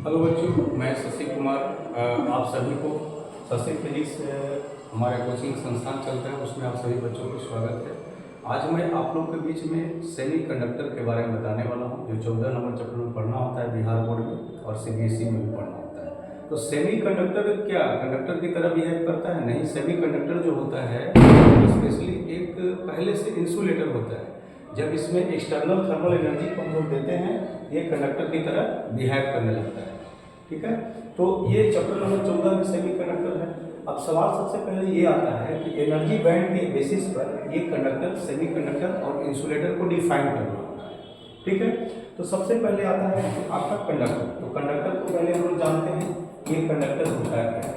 Hello बच्चों, मैं शशि कुमार। आप सभी को शशि फिजिक्स हमारे कोचिंग संस्थान चलता है, उसमें आप सभी बच्चों को स्वागत है। आज मैं आप लोग के बीच में सेमी कंडक्टर के बारे में बताने वाला हूं, जो 14 नंबर चैप्टर में पढ़ना होता है बिहार बोर्ड में और सीबीएसई में भी पढ़ना होता है। तो सेमी कंडक्टर क्या कंडक्टर की तरह बिहेव करता है? नहीं, सेमी कंडक्टर जो होता है स्पेशली एक पहले से इंसुलेटर होता है। जब इसमें एक्सटर्नल थर्मल एनर्जी को हम लोग देते हैं, ये कंडक्टर की तरह बिहेव करने लगता है। ठीक है, तो ये चैप्टर नंबर 14 में सेमी कंडक्टर है। अब सवाल सबसे पहले ये आता है कि एनर्जी बैंड के बेसिस पर ये कंडक्टर, सेमी कंडक्टर और इंसुलेटर को डिफाइन करना होता है। ठीक है, तो सबसे पहले आता है आपका कंडक्टर। तो कंडक्टर को पहले हम लोग जानते हैं ये कंडक्टर होता है क्या है।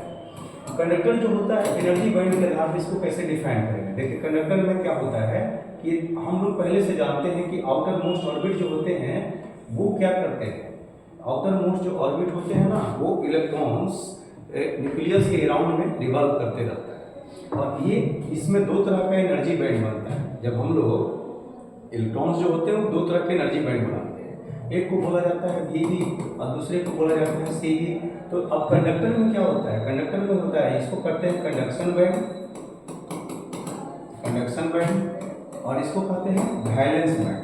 कंडक्टर जो होता है एनर्जी बैंड के आधार पर इसको कैसे डिफाइन करेंगे। देखिए, कंडक्टर में क्या होता है कि हम लोग पहले से जानते हैं कि आउटर मोस्ट ऑर्बिट जो होते हैं वो क्या करते हैं। आउटर मोस्ट जो ऑर्बिट होते हैं ना, वो इलेक्ट्रॉन्स न्यूक्लियस के अराउंड में रिवॉल्व करते रहता है, और ये इसमें दो तरह का एनर्जी बैंड बनता है। जब हम लोग इलेक्ट्रॉन्स जो होते हैं वो दो तरह के एनर्जी बैंड बनाते हैं, एक को बोला जाता है VV और दूसरे को बोला जाता है CV। तो अब कंडक्टर में क्या होता है, कंडक्टर में होता है इसको कहते हैं कंडक्शन बैंड, कंडक्शन बैंड, और इसको कहते हैं वैलेंस बैंड,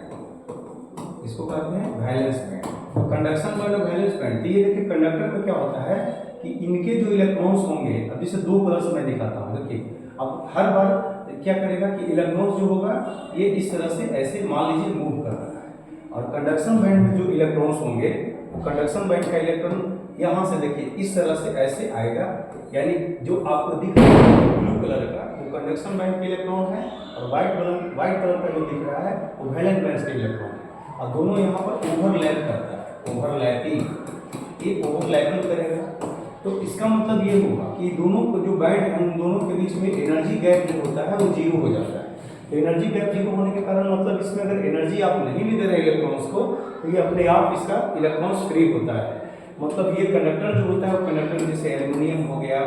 इसको कहते हैं वैलेंस बैंड। तो कंडक्शन बैंड और वैलेंस बैंड, तो ये देखिए कंडक्टर में क्या होता है कि इनके जो इलेक्ट्रॉन्स होंगे, अब जैसे दो कलर्स मैं दिखाता हूँ। देखिए, अब हर बार क्या करेगा कि इलेक्ट्रॉन्स जो होगा ये इस तरह से ऐसे मान लीजिए मूव कर रहा है, और कंडक्शन बैंड में जो इलेक्ट्रॉन्स होंगे, कंडक्शन बैंड का इलेक्ट्रॉन यहाँ से देखिए इस तरह से ऐसे आएगा, यानी जो आपको दिख रहा है ब्लू कलर का वो कंडक्शन बैंड के इलेक्ट्रॉन है, और व्हाइट कलर का जो दिख रहा है वो वैलेंस बैंड के इलेक्ट्रॉन है, और दोनों यहाँ पर ओवरलैप करता है, ओवरलैपिंग, ये ओवरलैपिंग करेगा। तो इसका मतलब ये होगा कि दोनों को जो बैंड है उन दोनों के बीच में एनर्जी गैप जो होता है वो जीरो हो जाता है। तो एनर्जी गैप जीरो होने के कारण मतलब इसमें अगर एनर्जी आप नहीं भी दे रहे इलेक्ट्रॉन्स को, तो ये अपने आप इसका इलेक्ट्रॉन्स फ्री होता है। मतलब ये कंडक्टर जो होता है वो कंडक्टर जैसे एल्युमिनियम हो गया,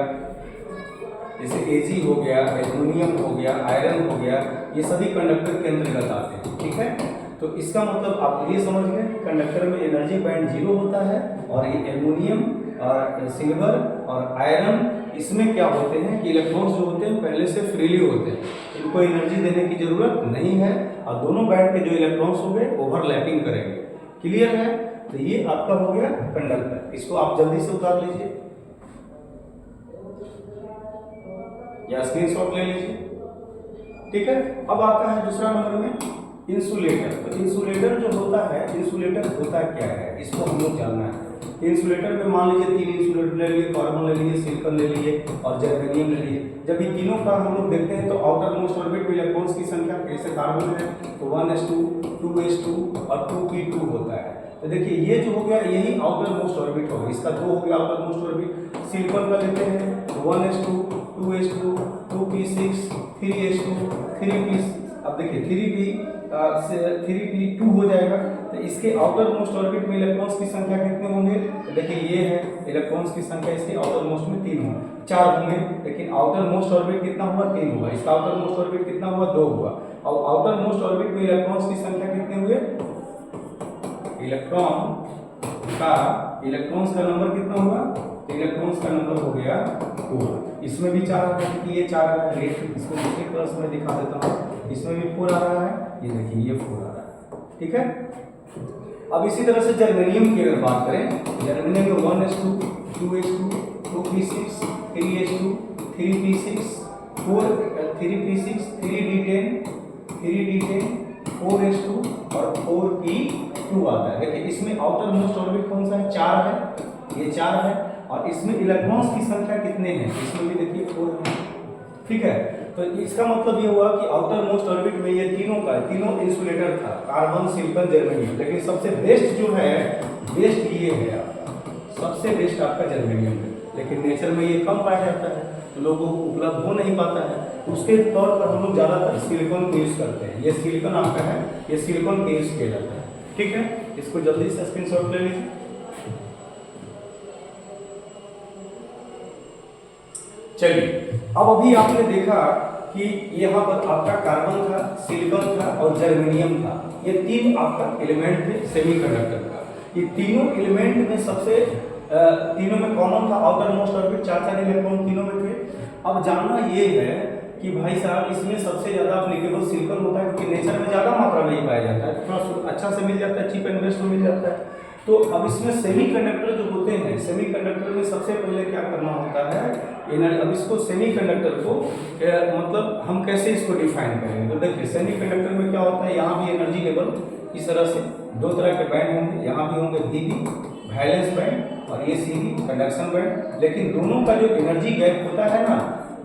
जैसे Ag हो गया, एल्युमिनियम हो गया, आयरन हो गया, ये सभी कंडक्टर के अंतर्गत आते हैं। ठीक है, तो इसका मतलब आप ये समझ गए कि कंडक्टर में एनर्जी बैंड जीरो होता है, और ये एल्युमिनियम और सिल्वर और आयरन इसमें क्या होते हैं कि इलेक्ट्रॉन्स जो होते हैं पहले से फ्रीली होते हैं, इनको एनर्जी देने की जरूरत नहीं है, और दोनों बैंड के जो इलेक्ट्रॉन्स होंगे ओवरलैपिंग करेंगे। क्लियर है? तो ये आपका हो गया कंडक्टर, इसको आप जल्दी से उतार लीजिए या स्क्रीनशॉट ले लीजिए। ठीक है, अब आता है दूसरा नंबर में इंसुलेटर। तो इंसुलेटर जो होता है, इंसुलेटर होता क्या है इसको हम लोग जानना है। इंसुलेटर में मान लीजिए 3 इंसुलेटर ले लिए, कार्बन ले लिए, सिलिकॉन ले लिए और जर्मेनियम ले लिए। जब ये तीनों का हम लोग देखते हैं तो आउटर मोस्ट ऑर्बिट में इलेक्ट्रॉन्स की संख्या, जैसे कार्बन है तो 1s2, 2s2 और 2p2 होता है। तो देखिए ये जो हो गया यही आउटर मोस्ट ऑर्बिट होगा, इसका 2 हो गया आउटर मोस्ट ऑर्बिट। सिलिकॉन का लेते हैं तो 1s2, 2s2, 2p6, 3s2, 3p। अब देखिए 3p2 हो जाएगा। तो इसके आउटर मोस्ट ऑर्बिट में इलेक्ट्रॉन्स की संख्या कितने होंगे? तो देखिए ये है इलेक्ट्रॉन्स की संख्या, इसके आउटर मोस्ट में 3 होंगे, 4 होंगे, लेकिन आउटर मोस्ट ऑर्बिट कितना हुआ? 3 हुआ। इसका आउटर मोस्ट ऑर्बिट कितना हुआ? 2 हुआ। और आउटर मोस्ट ऑर्बिट में इलेक्ट्रॉन्स की संख्या कितने हुए? इलेक्ट्रॉन्स का नंबर कितना हुआ? इलेक्ट्रॉन्स का नंबर हो गया 4। इसमें भी 4 आ रहा है, ये 4 आ रहा है, इसको दूसरे क्लास में दिखा देता हूँ। इसमें भी 4 आ रहा है, ये देखिए ये 4 आ रहा है। ठीक है, अब इसी तरह से जर्मेनियम की अगर बात करें, जर्मेनियम में 1s2, 2s2, 2p6, 3s2, 3p6, 3p6, 3d10, 3d10, 4s2 और 4p2 आता है। देखिए इसमें आउटर मोस्ट ऑर्बिट कौन सा है? 4 है, ये 4 है, और इसमें इलेक्ट्रॉन्स की संख्या कितने हैं? इसमें भी देखिए 4 है। ठीक है, तो इसका मतलब ये हुआ कि आउटर मोस्ट ऑर्बिट में ये तीनों इंसुलेटर था, कार्बन, सिलिकॉन, जर्मेनियम, लेकिन सबसे बेस्ट जो है, बेस्ट ये है आपका, सबसे बेस्ट आपका जर्मेनियम है। लेकिन नेचर में ये कम पाया जाता है, तो लोगों को उपलब्ध हो नहीं पाता है, उसके तौर पर हम लोग ज़्यादातर सिलिकॉन को यूज़ करते हैं। ये सिलिकॉन आपका है, ये सिलिकॉन का यूज़ किया जाता है। ठीक है, इसको जल्दी से स्क्रीनशॉट ले लीजिए। चलिए, अब अभी आपने देखा कि यहाँ पर आपका कार्बन था, सिलिकॉन था और जर्मेनियम था, ये 3 आपका एलिमेंट थे सेमीकंडक्टर का। ये तीनों एलिमेंट में सबसे तीनों में कॉमन था, आउटर मोस्ट ऑर्बिट 4 इलेक्ट्रॉन तीनों में थे। अब जानना ये है कि भाई साहब इसमें सबसे ज़्यादा अप्लीकेबल सिलिकॉन होता है, क्योंकि नेचर में ज़्यादा मात्रा में ही पाया जाता है, थोड़ा अच्छा से मिल जाता है, चीप एंड बेस्ट में मिल जाता है। तो अब इसमें सेमीकंडक्टर जो होते हैं, सेमीकंडक्टर में सबसे पहले क्या करना होता है, अब इसको सेमीकंडक्टर को मतलब हम कैसे इसको डिफाइन करेंगे। तो देखिए सेमीकंडक्टर में क्या होता है, यहाँ भी एनर्जी लेवल इस तरह से 2 तरह के बैंड होंगे, यहाँ भी होंगे Vb वैलेंस बैंड और ये Cb कंडक्शन बैंड। लेकिन दोनों का जो एनर्जी गैप होता है ना,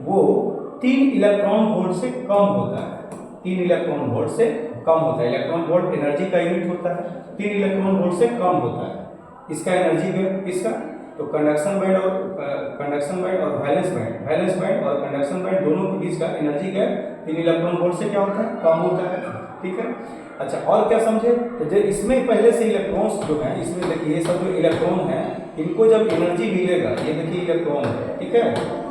वो 3 इलेक्ट्रॉन वोल्ट से कम होता है, 3 इलेक्ट्रॉन वोल्ट से कम होता है। इलेक्ट्रॉन वोल्ट एनर्जी का यूनिट होता है, 3 इलेक्ट्रॉन वोल्ट से कम होता है इसका एनर्जी गैप। किसका? तो कंडक्शन बैंड और वैलेंस बैंड और कंडक्शन बैंड दोनों के बीच का एनर्जी गैप 3 इलेक्ट्रॉन वोल्ट से क्या होता है, कम होता है। ठीक है, अच्छा और क्या समझे, तो जब इसमें पहले से इलेक्ट्रॉन्स जो हैं, इसमें देखिए ये सब जो इलेक्ट्रॉन हैं, इनको जब एनर्जी मिलेगा, ये देखिए इलेक्ट्रॉन है, ठीक है,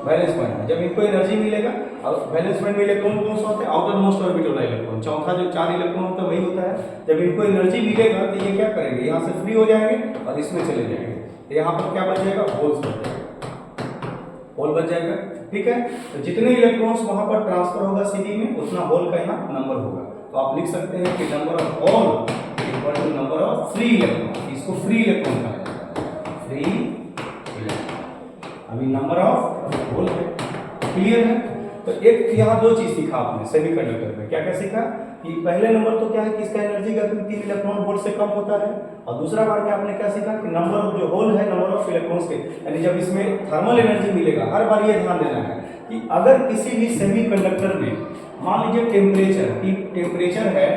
वैलेंस बैंड में जब इनको एनर्जी मिलेगा, और वैलेंस बैंड में इलेक्ट्रॉन कौन सा होता है, आउटर मोस्ट ऑर्बिट वाला इलेक्ट्रॉन, चौथा जो 4 इलेक्ट्रॉन होता है वही होता है। जब इनको एनर्जी मिलेगा तो ये क्या करेंगे, यहाँ से फ्री हो जाएंगे और इसमें चले जाएंगे, तो यहाँ पर क्या बच जाएगा, होल बच जाएगा। ठीक है, तो जितने इलेक्ट्रॉन्स वहां पर ट्रांसफर होगा Cd में, उतना होल का यहाँ नंबर होगा। तो आप लिख सकते हैं कि number of hole equal to number of free electron, इसको फ्री इलेक्ट्रॉन कहा जाता है, फ्री इलेक्ट्रॉन। अभी नंबर ऑफ होल है, क्लियर है। तो एक यहाँ 2 चीज सीखा आपने सेमीकंडक्टर में, क्या क्या सीखा कि पहले नंबर तो क्या है कि इसका एनर्जी का 3 इलेक्ट्रॉन वोल्ट से कम होता है, और दूसरा बार में आपने क्या सीखा कि नंबर ऑफ जो होल है, नंबर ऑफ इलेक्ट्रॉन्स के, यानी जब इसमें थर्मल एनर्जी मिलेगा, हर बार ये ध्यान देना है कि अगर किसी भी सेमीकंडक्टर में मान लीजिए टेम्परेचर है,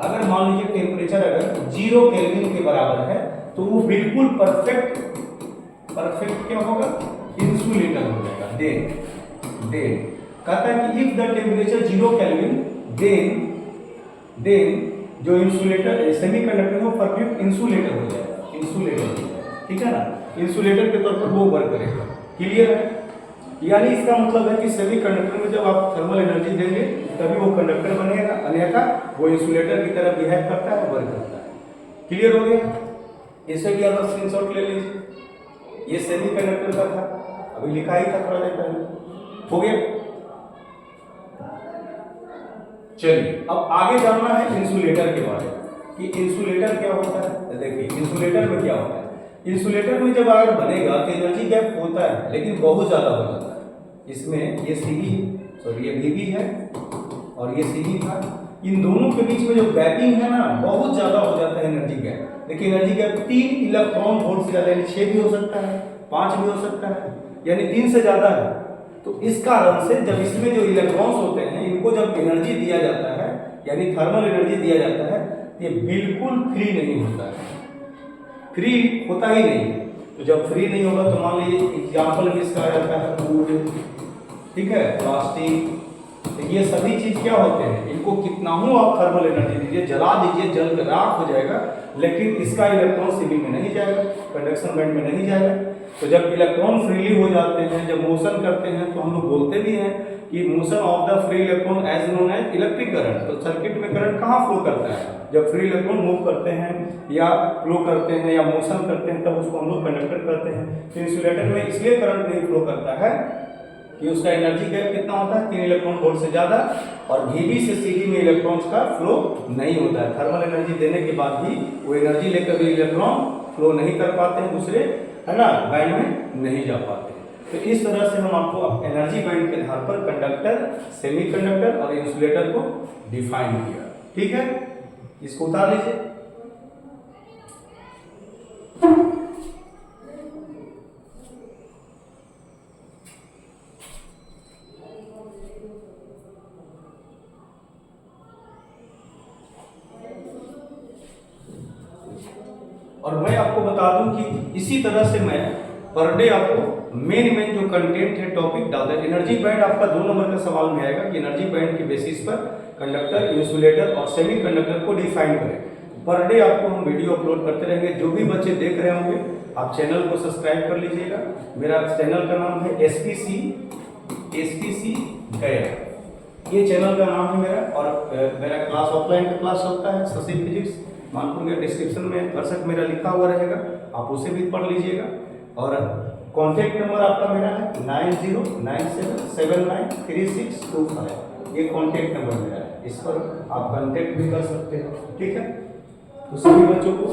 अगर मान लीजिए टेम्परेचर अगर 0 केल्विन के बराबर है, तो वो बिल्कुल परफेक्ट क्या होगा, इंसुलेटर हो जाएगा। देन कहता है कि if the temperature 0 kelvin then जो इंसुलेटर सेमीकंडक्टर है वो परफेक्ट इंसुलेटर हो जाएगा, ठीक है ना, इंसुलेटर के तौर पर वो वर्क करेगा। क्लियर है, यानी इसका मतलब है कि सेमीकंडक्टर में जब आप थर्मल एनर्जी देंगे तभी वो कंडक्टर बनेगा, अन्यथा वो इंसुलेटर की तरह बिहेव करता है, वर्क करता है। क्लियर हो गया, इसे भी आप स्क्रीनशॉट ले लीजिए, ये सेमीकंडक्टर का था, अभी लिखा ही था थोड़ा देर पहले, हो गया। चलिए अब आगे जानना है इंसुलेटर के बारे में कि इंसुलेटर क्या होता है। देखिए इंसुलेटर में क्या होता है, इंसुलेटर में जब अगर बनेगा तो एनर्जी गैप होता है, लेकिन बहुत ज्यादा हो जाता है। इसमें ये ये Vb है और ये Cb था, इन दोनों के बीच में जो गैपिंग है ना, बहुत ज्यादा हो जाता है एनर्जी गैप। देखिए एनर्जी गैप 3 इलेक्ट्रॉन वोल्ट से ज्यादा, यानी 6 भी हो सकता है, 5 भी हो सकता है, यानी 3 से ज्यादा है। तो इस कारण से जब इसमें जो इलेक्ट्रॉन्स होते हैं, इनको जब एनर्जी दिया जाता है, यानी थर्मल एनर्जी दिया जाता है, ये बिल्कुल फ्री नहीं होता है, फ्री होता ही नहीं। तो जब फ्री नहीं होगा तो मान लीजिए एग्जाम्पल में इसका आ जाता है वुड, ठीक है, प्लास्टिक, तो ये सभी चीज क्या होते हैं, इनको कितना हो आप थर्मल एनर्जी दीजिए, जला दीजिए, जल कर राख हो जाएगा, लेकिन इसका इलेक्ट्रॉन Cb में नहीं जाएगा, कंडक्शन बैंड में नहीं जाएगा। तो जब इलेक्ट्रॉन फ्रीली हो जाते हैं, जब मोशन करते हैं, तो हम लोग बोलते भी हैं कि motion of the free electron as known as electric current. तो सर्किट में करंट कहाँ फ्लो करता है, जब फ्री इलेक्ट्रॉन मूव करते हैं या फ्लो करते हैं या मोशन करते हैं, तब उसको हम लोग कंडक्टर कहते हैं। तो इंसुलेटर में इसलिए करंट नहीं फ्लो करता है कि उसका एनर्जी गैप कितना होता है, 3 इलेक्ट्रॉन वोल्ट से ज्यादा, और Vb से Cd में इलेक्ट्रॉन्स का फ्लो नहीं होता है। थर्मल एनर्जी देने के बाद भी वो एनर्जी लेकर भी इलेक्ट्रॉन फ्लो नहीं कर पाते हैं, दूसरे है ना बैंड में नहीं जा पाते। तो इस तरह से हम आपको एनर्जी बैंड के आधार पर कंडक्टर, सेमीकंडक्टर और इंसुलेटर को डिफाइन किया। ठीक है, इसको उतार लीजिए। और मैं आपको बता दूं कि इसी तरह से मैं पर डे आपको मेन जो कंटेंट है टॉपिक डालता है। एनर्जी बैंड आपका 2 नंबर का सवाल में आएगा कि एनर्जी बैंड के बेसिस पर कंडक्टर, इंसुलेटर और सेमीकंडक्टर को डिफाइन करें। पर डे आपको हम वीडियो अपलोड करते रहेंगे। जो भी बच्चे देख रहे होंगे आप चैनल को सब्सक्राइब कर लीजिएगा। मेरा चैनल का नाम है एसपीसी गया, ये चैनल का नाम है मेरा। और मेरा क्लास ऑफलाइन का क्लास चलता है शशि फिजिक्स, मानपुर के डिस्क्रिप्शन में व्हाट्सएप मेरा लिखा हुआ रहेगा, आप उसे भी पढ़ लीजिएगा। और कॉन्टैक्ट नंबर आपका मेरा है 9097793625, ये कॉन्टैक्ट नंबर मेरा है, इस पर आप कॉन्टैक्ट भी कर सकते हो। ठीक है, तो सभी बच्चों को